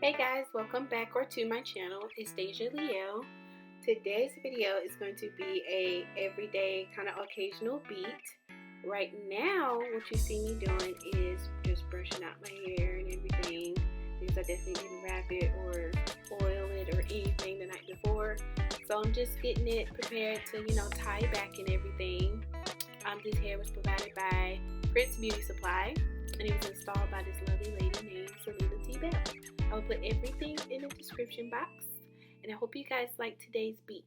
Hey guys, welcome back or to my channel. It's Deja Leo. Today's video is going to be a everyday kind of occasional beat. Right now, what you see me doing is just brushing out my hair and everything because I definitely didn't wrap it or oil it or anything the night before. So I'm just getting it prepared to, tie back and everything. This hair was provided by Prince Beauty Supply, and it was installed by this lovely lady named Salena T.Bell. I'll put everything in the description box, and I hope you guys like today's beat.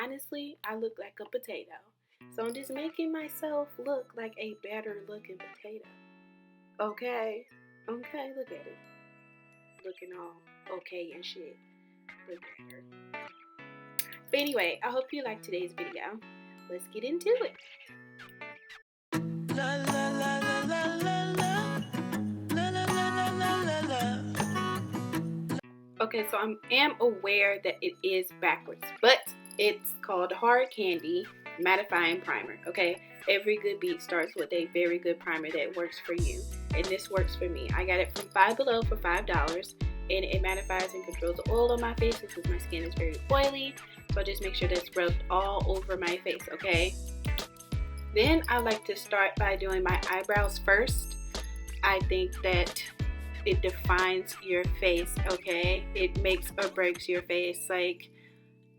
Honestly, I look like a potato, so I'm just making myself look like a better looking potato. Okay, look at it, looking all okay and shit. Look at her. But anyway, I hope you like today's video. Let's get into it. La la la la la la la la la la la la. Okay, so I am aware that it is backwards, but it's called Hard Candy Mattifying Primer. Okay, every good beat starts with a very good primer that works for you, and this works for me. I got it from Five Below for $5, and it mattifies and controls the oil on my face because my skin is very oily. So just make sure that's rubbed all over my face. Okay. Then I like to start by doing my eyebrows first. I think that it defines your face, okay? It makes or breaks your face. Like,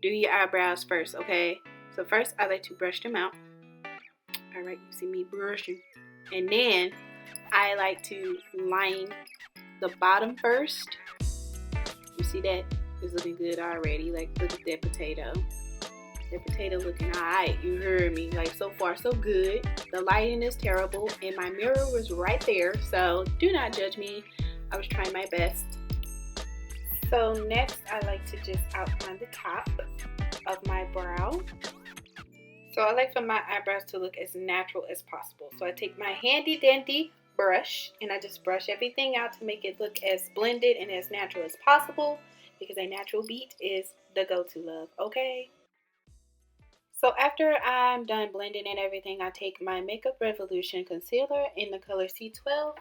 do your eyebrows first, okay? So first, I like to brush them out. All right, you see me brushing. And then I like to line the bottom first. You see that? It's looking good already. Like, look at that potato. That potato looking alright, you heard me. Like, so far so good. The lighting is terrible and my mirror was right there, so do not judge me. I was trying my best. So next I like to just outline the top of my brow. So I like for my eyebrows to look as natural as possible. So I take my handy dandy brush and I just brush everything out to make it look as blended and as natural as possible, because a natural beat is the go-to, love, okay? So after I'm done blending and everything, I take my Makeup Revolution concealer in the color C12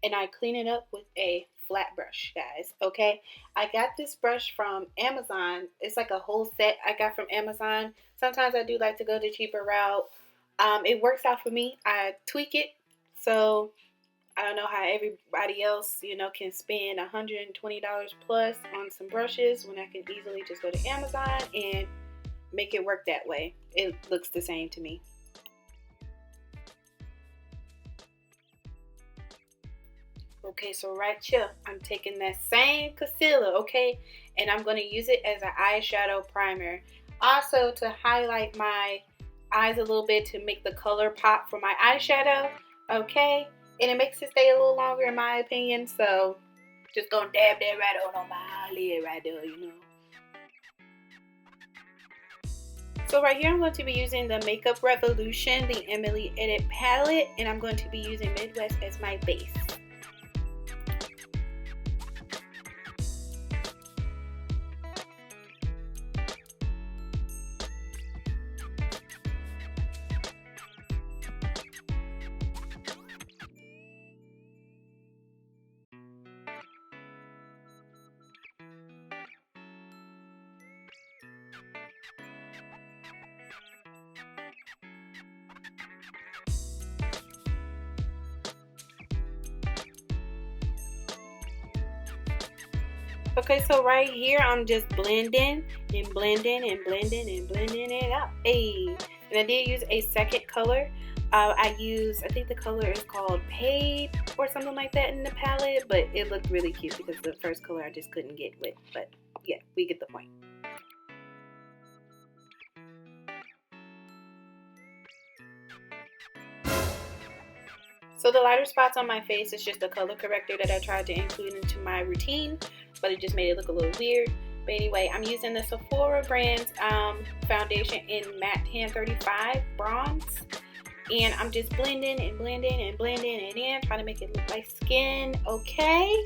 and I clean it up with a flat brush, guys, okay? I got this brush from Amazon. It's like a whole set I got from Amazon. Sometimes I do like to go the cheaper route. It works out for me. I tweak it. So I don't know how everybody else, can spend $120 plus on some brushes when I can easily just go to Amazon and make it work that way. It looks the same to me. Okay, so right here, I'm taking that same concealer, okay, and I'm going to use it as an eyeshadow primer. Also, to highlight my eyes a little bit to make the color pop for my eyeshadow, okay, and it makes it stay a little longer in my opinion, so just gonna dab that right on my eyelid right there, So right here I'm going to be using the Makeup Revolution, the Emily Edit palette, and I'm going to be using Midwest as my base. Okay, so right here I'm just blending and blending and blending and blending it up. Hey, and I did use a second color. I think the color is called Paid or something like that in the palette, but it looked really cute because the first color I just couldn't get with. But yeah, we get the point. So the lighter spots on my face is just a color corrector that I tried to include into my routine, but it just made it look a little weird. But anyway, I'm using the Sephora brand's foundation in Matte Tan 35 Bronze. And I'm just blending and blending and blending it in, trying to make it look like skin, okay?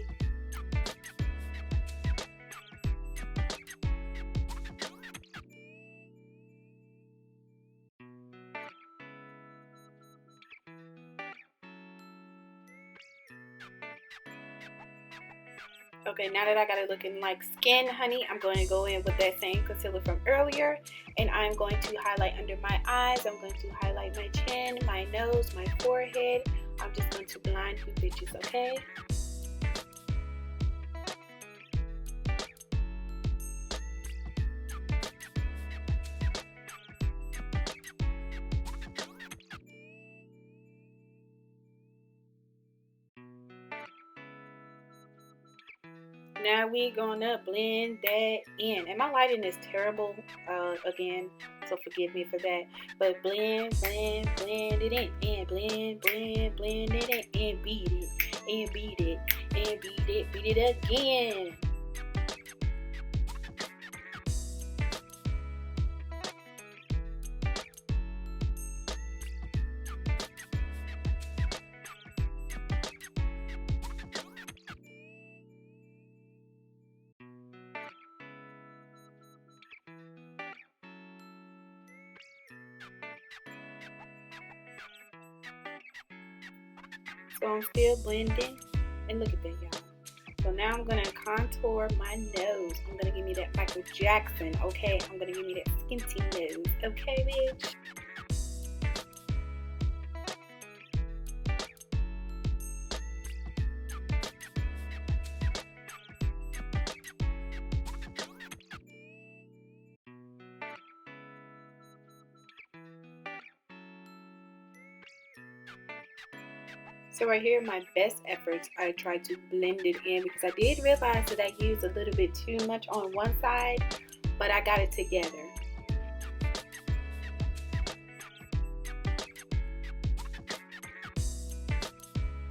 Okay, now that I got it looking like skin, honey, I'm going to go in with that same concealer from earlier, and I'm going to highlight under my eyes. I'm going to highlight my chin, my nose, my forehead. I'm just going to blind you bitches, okay? Now we gonna blend that in. And my lighting is terrible again, so forgive me for that. But blend it in, and blend it in, and beat it, and beat it, and beat it again. So I'm still blending, and look at that, y'all. So now I'm gonna contour my nose. I'm gonna give me that Michael Jackson, okay? I'm gonna give me that skinty nose, okay, bitch? So right here, my best efforts, I tried to blend it in because I did realize that I used a little bit too much on one side, but I got it together.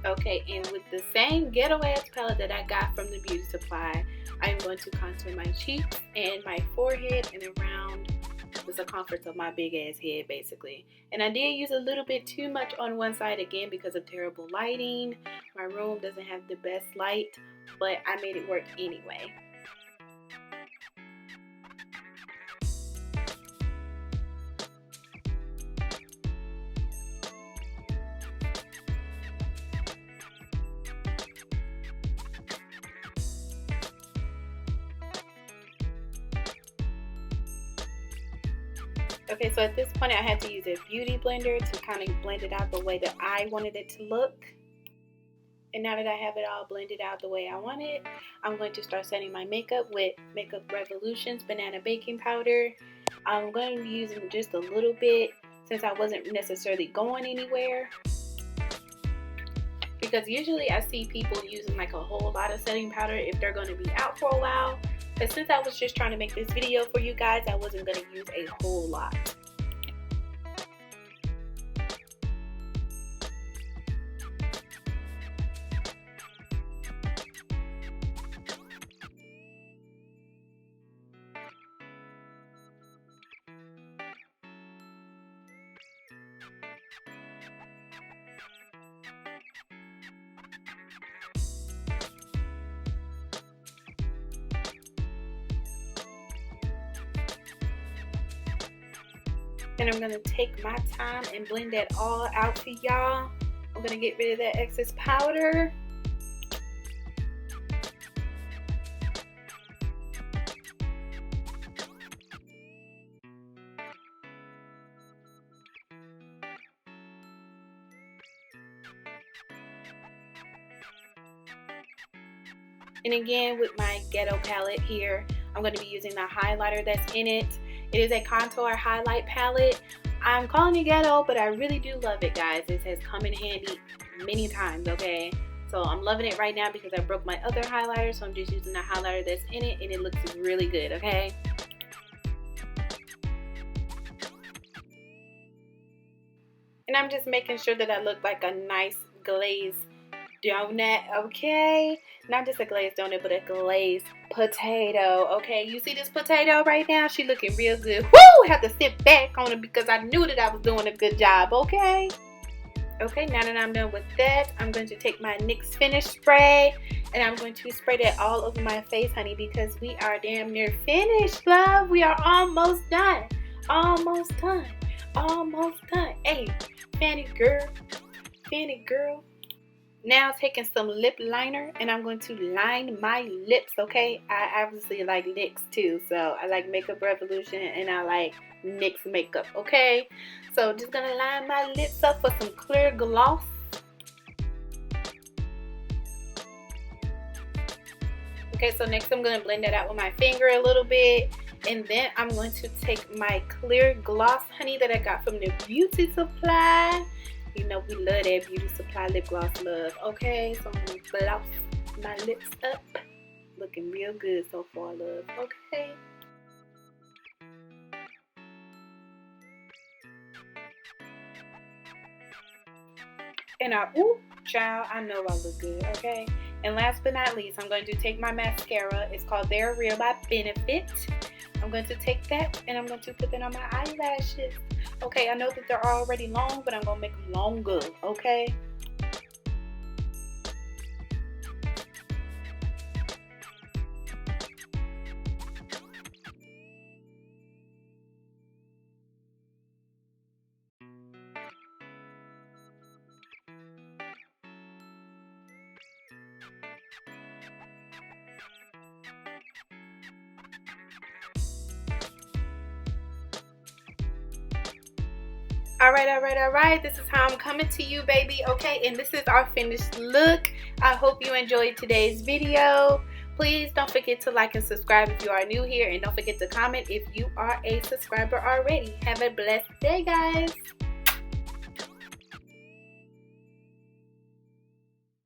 Okay, and with the same ghetto ass palette that I got from the beauty supply, I'm going to contour my cheeks and my forehead and around the circumference of my big ass head, basically. And I did use a little bit too much on one side again because of terrible lighting. My room doesn't have the best light, but I made it work anyway. Okay, so at this point I had to use a beauty blender to kind of blend it out the way that I wanted it to look. And now that I have it all blended out the way I want it, I'm going to start setting my makeup with Makeup Revolution's Banana Baking Powder. I'm going to be using just a little bit since I wasn't necessarily going anywhere. Because usually I see people using like a whole lot of setting powder if they're going to be out for a while. But since I was just trying to make this video for you guys, I wasn't going to use a whole lot. Then I'm going to take my time and blend that all out for y'all. I'm going to get rid of that excess powder. And again, with my Ghetto palette here, I'm going to be using the highlighter that's in it. It is a contour highlight palette. I'm calling it Ghetto, but I really do love it, guys. This has come in handy many times, okay? So I'm loving it right now because I broke my other highlighter, so I'm just using the highlighter that's in it, and it looks really good, okay? And I'm just making sure that I look like a nice glazed donut, okay? Not just a glazed donut, but a glazed potato, okay? You see this potato right now? She looking real good. Woo! Have to sit back on it because I knew that I was doing a good job, okay? Okay, now that I'm done with that, I'm going to take my NYX Finish Spray and I'm going to spray that all over my face, honey, because we are damn near finished, love. We are almost done. Almost done. Almost done. Hey, Fanny girl. Fanny girl. Now taking some lip liner, and I'm going to line my lips, okay? I obviously like NYX too, so I like Makeup Revolution and I like NYX makeup, okay? So just gonna line my lips up for some clear gloss. Okay, so next I'm gonna blend that out with my finger a little bit, and then I'm going to take my clear gloss, honey, that I got from the beauty supply. You know we love that beauty supply lip gloss love. Okay, so I'm gonna gloss my lips up. Looking real good so far, love. Okay. And ooh, child, I know I look good, okay? And last but not least, I'm going to take my mascara. It's called They're Real by Benefit. I'm going to take that and I'm going to put that on my eyelashes. Okay, I know that they're already long, but I'm going to make them longer, okay? All right. This is how I'm coming to you, baby. Okay, and this is our finished look. I hope you enjoyed today's video. Please don't forget to like and subscribe if you are new here, and don't forget to comment if you are a subscriber already. Have a blessed day, guys.